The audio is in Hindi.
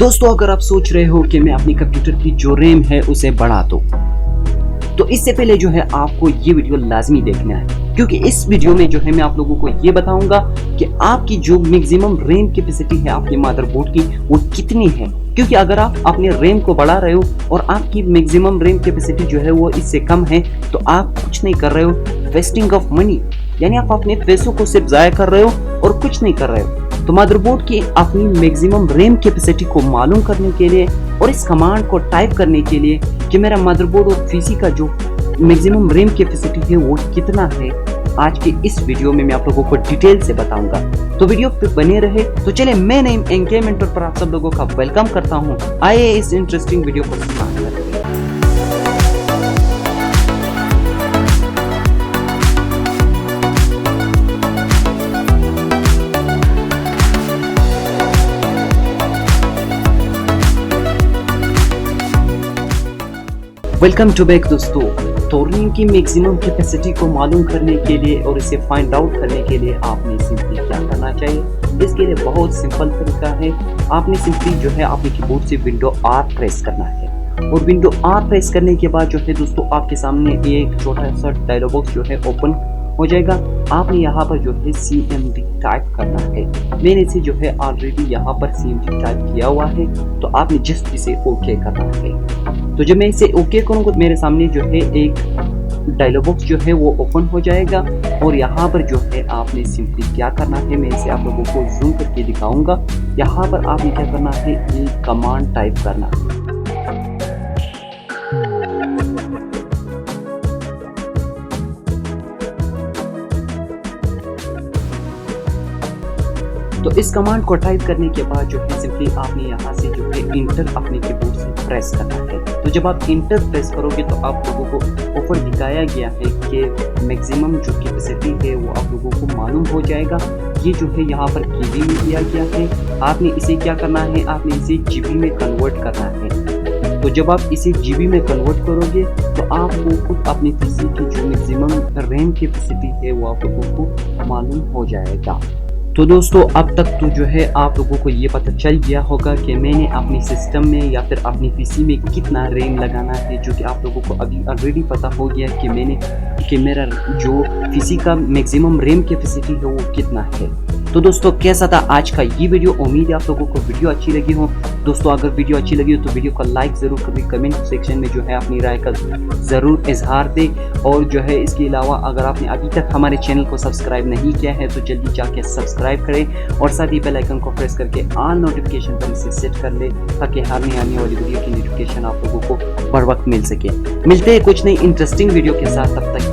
दोस्तों अगर आप सोच रहे हो कि मैं अपनी कंप्यूटर की जो रैम है उसे बढ़ा दूं, तो इससे पहले जो है आपको ये वीडियो लाजमी देखना है, क्योंकि इस वीडियो में जो है मैं आप लोगों को ये बताऊंगा कि आपकी जो मैक्सिमम रैम कैपेसिटी है आपके मदरबोर्ड की वो कितनी है। क्योंकि अगर आप अपने रैम को बढ़ा रहे हो और आपकी मैक्सिमम रैम कैपेसिटी जो है वो इससे कम है, तो आप कुछ नहीं कर रहे हो, वेस्टिंग ऑफ मनी, यानी आप अपने पैसों को सिर्फ जाया कर रहे हो और कुछ नहीं कर रहे हो। तो मदरबोर्ड की अपनी मैक्सिमम रैम कैपेसिटी को मालूम करने के लिए और इस कमांड को टाइप करने के लिए कि मेरा मदरबोर्ड और पीसी का जो मैक्सिमम रैम कैपेसिटी है वो कितना है, आज के इस वीडियो में मैं आप लोगों को डिटेल से बताऊंगा। तो वीडियो पे बने रहे। तो चले, मैं नेम एनके मेंटर पर आप सब लोगों का वेलकम करता हूं। आइए इस इंटरेस्टिंग वीडियो को स्टार्ट करते हैं। वेलकम टू बैक दोस्तों। तो रैम की मैक्सिमम कैपेसिटी को मालूम करने के लिए और इसे फाइंड आउट करने के लिए आपने सिंपली क्या करना चाहिए, इसके लिए बहुत सिंपल तरीका है। आपने सिंपली जो है अपने कीबोर्ड से विंडो आर प्रेस करना है और विंडो आर प्रेस करने के बाद जो है दोस्तों आपके सामने एक छोटा सा डायलॉग बॉक्स जो है ओपन हो जाएगा। आपने यहाँ पर जो है CMD टाइप करना है। मैंने इसे जो है ऑलरेडी यहाँ पर CMD टाइप किया हुआ है, तो आपने जस्ट इसे ओके करना है। तो जब मैं इसे ओके करूँगा तो मेरे सामने जो है एक डायलॉग बॉक्स जो है वो ओपन हो जाएगा और यहाँ पर जो है आपने सिंपली क्या करना है, मैं इसे आप लोगों को जूम करके दिखाऊंगा। यहाँ पर आपने क्या करना है, एक कमांड टाइप करना है। तो इस कमांड को टाइप करने के बाद जो है सिंपली आपने यहाँ से जो है इंटर अपने कीबोर्ड से प्रेस करना है। तो जब आप इंटर प्रेस करोगे तो आप लोगों को ऊपर दिखाया गया है कि मैक्सिमम जो कैपेसिटी है वो आप लोगों को मालूम हो जाएगा। ये जो है यहाँ पर केबी में दिया गया है। आपने इसे क्या करना है, आपने इसे जीबी में कन्वर्ट करना है। तो जब आप इसे जीबी में कन्वर्ट करोगे तो आपको खुद अपने पीसी की जो मैक्सिमम रैम कैपेसिटी है वो आप लोगों को मालूम हो जाएगा। तो दोस्तों अब तक तो जो है आप लोगों को ये पता चल गया होगा कि मैंने अपने सिस्टम में या फिर अपनी पीसी में कितना रैम लगाना है, जो कि आप लोगों को अभी ऑलरेडी पता हो गया कि मेरा जो पीसी का मैक्सिमम रैम कैपेसिटी है वो कितना है। तो दोस्तों कैसा था आज का ये वीडियो, उम्मीद है आप लोगों को वीडियो अच्छी लगी हो। दोस्तों अगर वीडियो अच्छी लगी हो तो वीडियो को लाइक ज़रूर करें, कमेंट सेक्शन में जो है अपनी राय का ज़रूर इजहार दें। और जो है इसके अलावा अगर आपने अभी तक हमारे चैनल को सब्सक्राइब नहीं किया है तो जल्दी जाके सब्सक्राइब करें और साथ ही बेल आइकन को प्रेस करके ऑल नोटिफिकेशन पर इसे सेट कर ले, ताकि हर नई आने वाली वीडियो की नोटिफिकेशन आप लोगों को बर वक्त मिल सके। मिलते हैं कुछ नई इंटरेस्टिंग वीडियो के साथ, तब तक